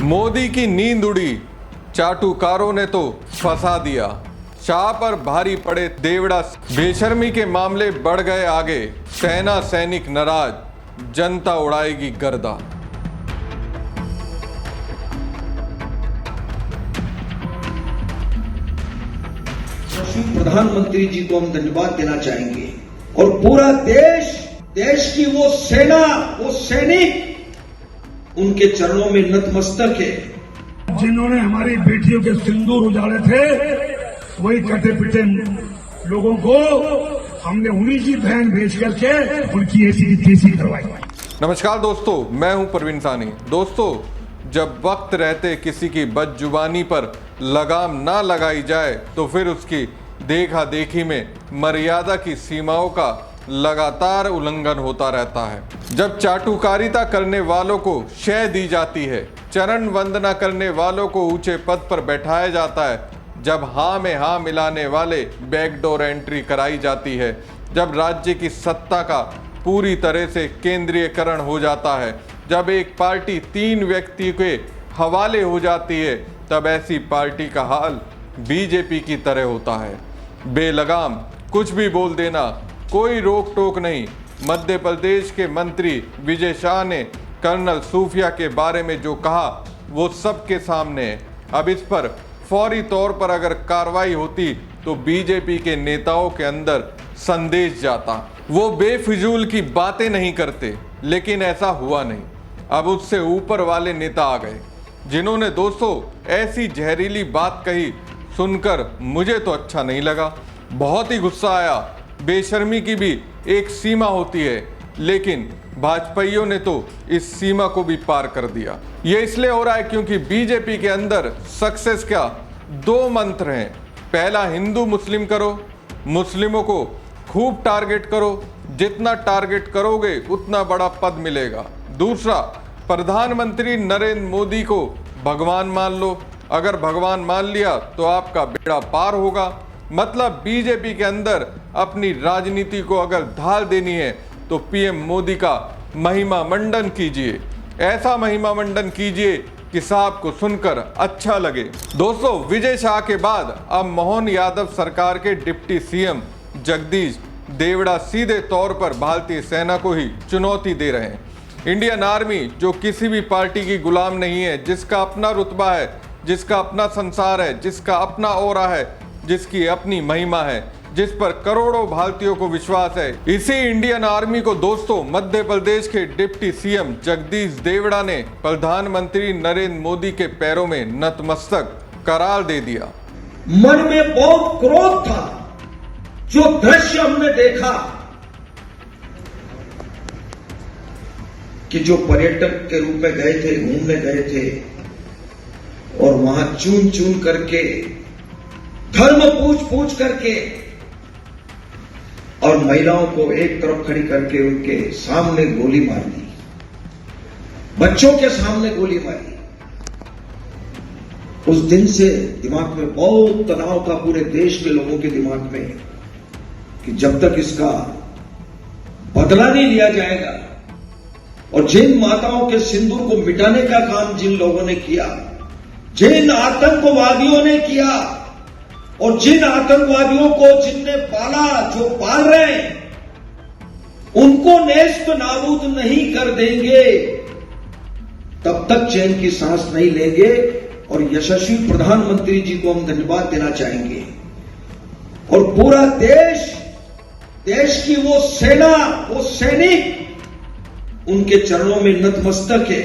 मोदी की नींद उड़ी, चाटुकारों ने तो फंसा दिया। शाह पर भारी पड़े देवड़ा, बेशर्मी के मामले बढ़ गए आगे। सेना सैनिक नाराज, जनता उड़ाएगी गर्दा। प्रधानमंत्री जी को हम धन्यवाद देना चाहेंगे और पूरा देश की वो सेना, वो सैनिक उनके चरणों में नतमस्तक है। जिन्होंने हमारी बेटियों के सिंदूर उजाड़े थे, वही कटे पिटे लोगों को हमने उन्हीं की बहन भेज करके उनकी ऐसी तैसी करवाई। नमस्कार दोस्तों, मैं हूं परवीन सानी। दोस्तों, जब वक्त रहते किसी की बदजुबानी पर लगाम ना लगाई जाए तो फिर उसकी देखा देखी में मर्यादा की सीमाओं का लगातार उल्लंघन होता रहता है। जब चाटुकारिता करने वालों को शय दी जाती है, चरण वंदना करने वालों को ऊंचे पद पर बैठाया जाता है, जब हाँ में हाँ मिलाने वाले बैकडोर एंट्री कराई जाती है, जब राज्य की सत्ता का पूरी तरह से केंद्रीयकरण हो जाता है, जब एक पार्टी 3 व्यक्ति के हवाले हो जाती है, तब ऐसी पार्टी का हाल बीजेपी की तरह होता है। बेलगाम कुछ भी बोल देना, कोई रोक टोक नहीं। मध्य प्रदेश के मंत्री विजय शाह ने कर्नल सूफिया के बारे में जो कहा वो सबके सामने है। अब इस पर फौरी तौर पर अगर कार्रवाई होती तो बीजेपी के नेताओं के अंदर संदेश जाता। वो बेफिजूल की बातें नहीं करते, लेकिन ऐसा हुआ नहीं। अब उससे ऊपर वाले नेता आ गए, जिन्होंने दोस्तों ऐसी जहरीली बात कही, सुनकर मुझे तो अच्छा नहीं लगा। बहुत ही गुस्सा आया। बेशर्मी की भी एक सीमा होती है, लेकिन भाजपाइयों ने तो इस सीमा को भी पार कर दिया। ये इसलिए हो रहा है क्योंकि बीजेपी के अंदर सक्सेस का 2 मंत्र हैं। पहला, हिंदू मुस्लिम करो, मुस्लिमों को खूब टारगेट करो, जितना टारगेट करोगे उतना बड़ा पद मिलेगा। दूसरा, प्रधानमंत्री नरेंद्र मोदी को भगवान मान लो, अगर भगवान मान लिया तो आपका बेड़ा पार होगा। मतलब बीजेपी के अंदर अपनी राजनीति को अगर ढाल देनी है तो पीएम मोदी का महिमा मंडन कीजिए। ऐसा महिमा मंडन कीजिए कि साहब को सुनकर अच्छा लगे। दोस्तों, विजय शाह के बाद अब मोहन यादव सरकार के डिप्टी सीएम जगदीश देवड़ा सीधे तौर पर भारतीय सेना को ही चुनौती दे रहे हैं। इंडियन आर्मी जो किसी भी पार्टी की गुलाम नहीं है, जिसका अपना रुतबा है, जिसका अपना संसार है, जिसका अपना ओरा है, जिसकी अपनी महिमा है, जिस पर करोड़ों भारतीयों को विश्वास है, इसी इंडियन आर्मी को दोस्तों मध्य प्रदेश के डिप्टी सीएम जगदीश देवड़ा ने प्रधानमंत्री नरेंद्र मोदी के पैरों में नतमस्तक करार दे दिया। मन में बहुत क्रोध था। जो दृश्य हमने देखा कि जो पर्यटक के रूप में गए थे, घूमने गए थे और वहां चुन चुन करके, धर्म पूछ करके और महिलाओं को एक तरफ खड़ी करके उनके सामने गोली मार दी, बच्चों के सामने गोली मारी। उस दिन से दिमाग में बहुत तनाव था, पूरे देश के लोगों के दिमाग में, कि जब तक इसका बदला नहीं लिया जाएगा और जिन माताओं के सिंदूर को मिटाने का काम जिन लोगों ने किया, जिन आतंकवादियों ने किया और जिन आतंकवादियों को जिनने पाला, जो पाल रहे हैं, उनको नेस्त नाबूद नहीं कर देंगे तब तक चैन की सांस नहीं लेंगे। और यशस्वी प्रधानमंत्री जी को हम धन्यवाद देना चाहेंगे और पूरा देश की वो सेना, वो सैनिक उनके चरणों में नतमस्तक है।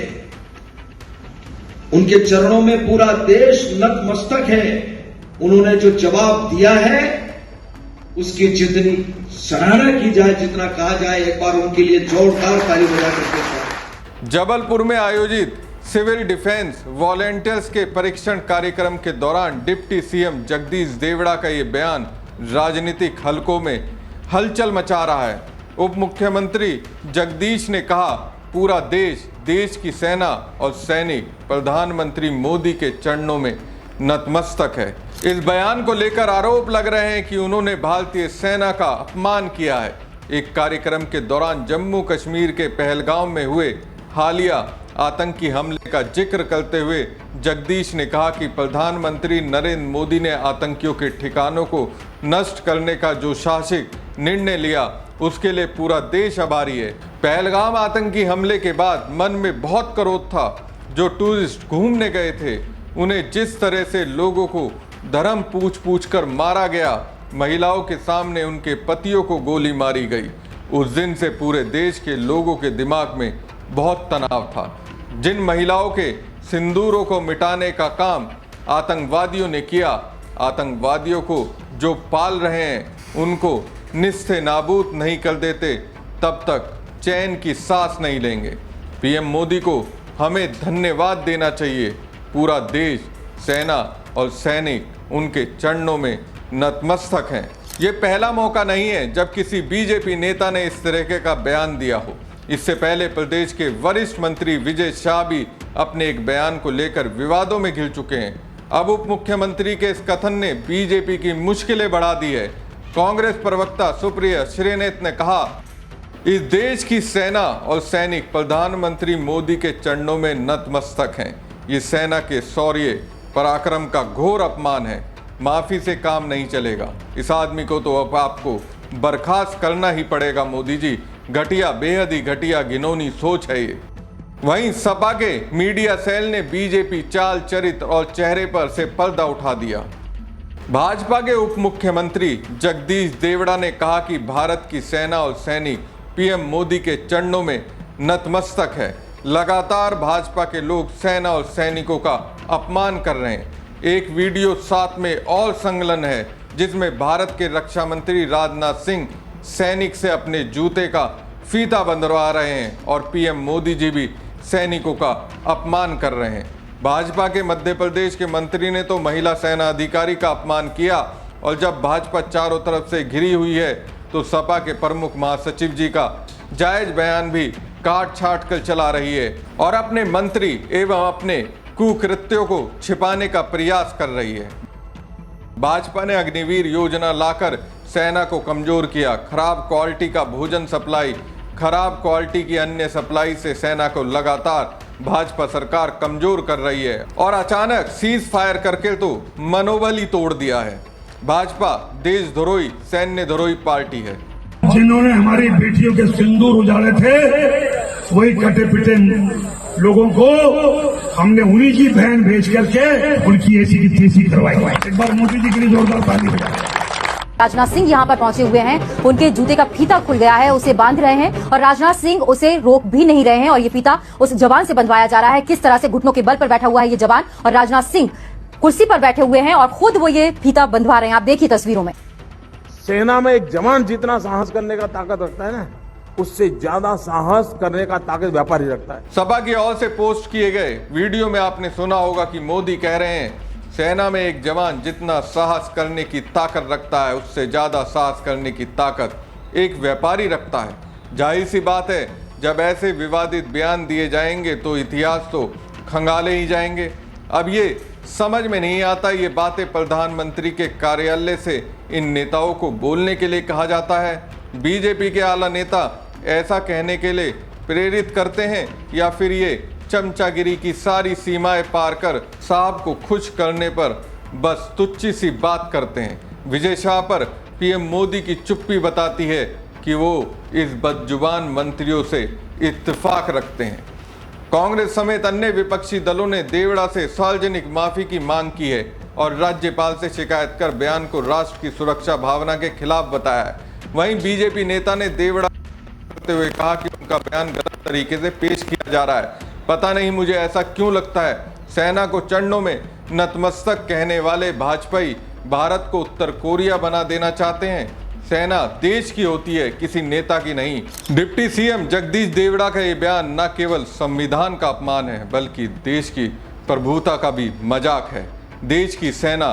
उनके चरणों में पूरा देश नतमस्तक है। उन्होंने जो जवाब दिया है उसकी जितनी सराहना की जाए, जितना कहा जाए, एक बार उनके लिए जोरदार ताली बजा करके। जबलपुर में आयोजित सिविल डिफेंस वॉलेंटियर्स के परीक्षण कार्यक्रम के दौरान डिप्टी सीएम जगदीश देवड़ा का ये बयान राजनीतिक हलकों में हलचल मचा रहा है। उप मुख्यमंत्री जगदीश ने कहा, पूरा देश की सेना और सैनिक प्रधानमंत्री मोदी के चरणों में नतमस्तक है। इस बयान को लेकर आरोप लग रहे हैं कि उन्होंने भारतीय सेना का अपमान किया है। एक कार्यक्रम के दौरान जम्मू कश्मीर के पहलगाम में हुए हालिया आतंकी हमले का जिक्र करते हुए जगदीश ने कहा कि प्रधानमंत्री नरेंद्र मोदी ने आतंकियों के ठिकानों को नष्ट करने का जो साहसिक निर्णय लिया उसके लिए पूरा देश आभारी है। पहलगाम आतंकी हमले के बाद मन में बहुत क्रोध था। जो टूरिस्ट घूमने गए थे उन्हें जिस तरह से लोगों को धर्म पूछ कर मारा गया, महिलाओं के सामने उनके पतियों को गोली मारी गई, उस दिन से पूरे देश के लोगों के दिमाग में बहुत तनाव था। जिन महिलाओं के सिंदूरों को मिटाने का काम आतंकवादियों ने किया, आतंकवादियों को जो पाल रहे हैं उनको निस्ते नाबूद नहीं कर देते तब तक चैन की सांस नहीं लेंगे। पीएम मोदी को हमें धन्यवाद देना चाहिए। पूरा देश, सेना और सैनिक उनके चरणों में नतमस्तक हैं। ये पहला मौका नहीं है जब किसी बीजेपी नेता ने इस तरह का बयान दिया हो। इससे पहले प्रदेश के वरिष्ठ मंत्री विजय शाह भी अपने एक बयान को लेकर विवादों में घिर चुके हैं। अब उप मुख्यमंत्री के इस कथन ने बीजेपी की मुश्किलें बढ़ा दी है। कांग्रेस प्रवक्ता सुप्रिया श्रीनेत ने कहा, इस देश की सेना और सैनिक प्रधानमंत्री मोदी के चरणों में नतमस्तक हैं। ये सेना के शौर्य पराक्रम का घोर अपमान है। माफी से काम नहीं चलेगा। इस आदमी को तो अब आपको बर्खास्त करना ही पड़ेगा मोदी जी। घटिया, बेहद ही घटिया, घिनौनी सोच है ये। वहीं सपा के मीडिया सेल ने बीजेपी चाल, चरित्र और चेहरे पर से पर्दा उठा दिया। भाजपा के उप मुख्यमंत्री जगदीश देवड़ा ने कहा कि भारत की सेना और सैनिक पीएम मोदी के चरणों में नतमस्तक है। लगातार भाजपा के लोग सेना और सैनिकों का अपमान कर रहे हैं। एक वीडियो साथ में और संलग्न है जिसमें भारत के रक्षा मंत्री राजनाथ सिंह सैनिक से अपने जूते का फीता बंधवा रहे हैं और पीएम मोदी जी भी सैनिकों का अपमान कर रहे हैं। भाजपा के मध्य प्रदेश के मंत्री ने तो महिला सेना अधिकारी का अपमान किया और जब भाजपा चारों तरफ से घिरी हुई है तो सपा के प्रमुख महासचिव जी का जायज बयान भी काट छाट कर चला रही है और अपने मंत्री एवं अपने कुकृत्यों को छिपाने का प्रयास कर रही है। भाजपा ने अग्निवीर योजना लाकर सेना को कमजोर किया। खराब क्वालिटी का भोजन सप्लाई, खराब क्वालिटी की अन्य सप्लाई से सेना को लगातार भाजपा सरकार कमजोर कर रही है और अचानक सीज फायर करके तो मनोबल ही तोड़ दिया है। भाजपा देशद्रोही, सैन्य द्रोही पार्टी है। जिन्होंने हमारी बेटियों के सिंदूर उजाड़े थे वही कटे पिटे लोगों को हमने उन्हीं की बहन भेज करके उनकी ऐसी की तैसी करवाई। एक बार मोदी जी के लिए जोरदार ताली बजाएं। राजनाथ सिंह यहाँ पर पहुंचे हुए हैं। उनके जूते का फीता खुल गया है, उसे बांध रहे हैं और राजनाथ सिंह उसे रोक भी नहीं रहे हैं और ये फीता उस जवान से बंधवाया जा रहा है। किस तरह से घुटनों के बल पर बैठा हुआ है ये जवान और राजनाथ सिंह कुर्सी पर बैठे हुए हैं और खुद वो ये फीता बंधवा रहे हैं। आप देखिए तस्वीरों में। सेना में एक जवान जितना साहस करने का ताकत रखता है ना, उससे ज्यादा साहस करने का ताकत व्यापारी रखता है। सपा की ओर से पोस्ट किए गए वीडियो में आपने सुना होगा कि मोदी कह रहे हैं सेना में एक जवान जितना साहस करने की ताकत रखता है उससे ज्यादा साहस करने की ताकत एक व्यापारी रखता है। जाहिर सी बात है, जब ऐसे विवादित बयान दिए जाएंगे तो इतिहास तो खंगाले ही जाएंगे। अब ये समझ में नहीं आता, ये बातें प्रधानमंत्री के कार्यालय से इन नेताओं को बोलने के लिए कहा जाता है। बीजेपी के आला नेता ऐसा कहने के लिए प्रेरित करते हैं या फिर ये चमचागिरी की सारी सीमाएं पार कर साहब को खुश करने पर बस तुच्छ सी बात करते हैं। विजय शाह पर पीएम मोदी की चुप्पी बताती है कि वो इस बदजुबान मंत्रियों से इत्तेफाक रखते हैं। कांग्रेस समेत अन्य विपक्षी दलों ने देवड़ा से सार्वजनिक माफी की मांग की है और राज्यपाल से शिकायत कर बयान को राष्ट्र की सुरक्षा भावना के खिलाफ बताया है। वहीं बीजेपी नेता ने देवड़ा करते हुए कहा कि उनका बयान गलत तरीके से पेश किया जा रहा है। पता नहीं मुझे ऐसा क्यों लगता है, सेना को चरणों में नतमस्तक कहने वाले भाजपाई भारत को उत्तर कोरिया बना देना चाहते हैं। सेना देश की होती है, किसी नेता की नहीं। डिप्टी सीएम जगदीश देवड़ा का ये बयान न केवल संविधान का अपमान है बल्कि देश की प्रभुता का भी मजाक है। देश की सेना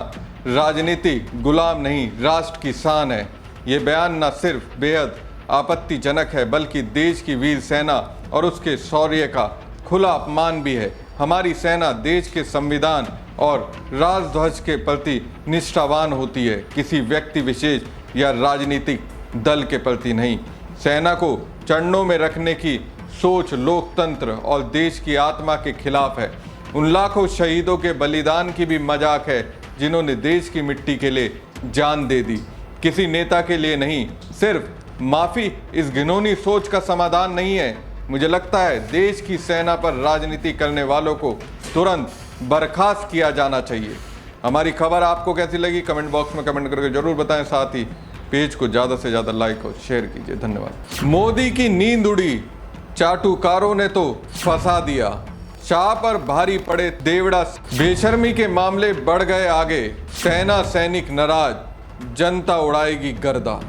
राजनीतिक गुलाम नहीं, राष्ट्र की शान है। ये बयान न सिर्फ बेहद आपत्तिजनक है बल्कि देश की वीर सेना और उसके शौर्य का खुला अपमान भी है। हमारी सेना देश के संविधान और राजध्वज के प्रति निष्ठावान होती है, किसी व्यक्ति विशेष या राजनीतिक दल के प्रति नहीं। सेना को चरणों में रखने की सोच लोकतंत्र और देश की आत्मा के खिलाफ है। उन लाखों शहीदों के बलिदान की भी मजाक है जिन्होंने देश की मिट्टी के लिए जान दे दी। किसी नेता के लिए नहीं, सिर्फ माफी इस घिनौनी सोच का समाधान नहीं है। मुझे लगता है देश की सेना पर राजनीति करने वालों को तुरंत बर्खास्त किया जाना चाहिए। हमारी खबर आपको कैसी लगी कमेंट बॉक्स में कमेंट करके जरूर बताएं। साथ ही पेज को ज्यादा से ज्यादा लाइक और शेयर कीजिए। धन्यवाद। मोदी की नींद उड़ी, चाटुकारों ने तो फंसा दिया। शाह पर भारी पड़े देवड़ा, बेशर्मी के मामले बढ़ गए आगे। सेना सैनिक नाराज, जनता उड़ाएगी गर्दा।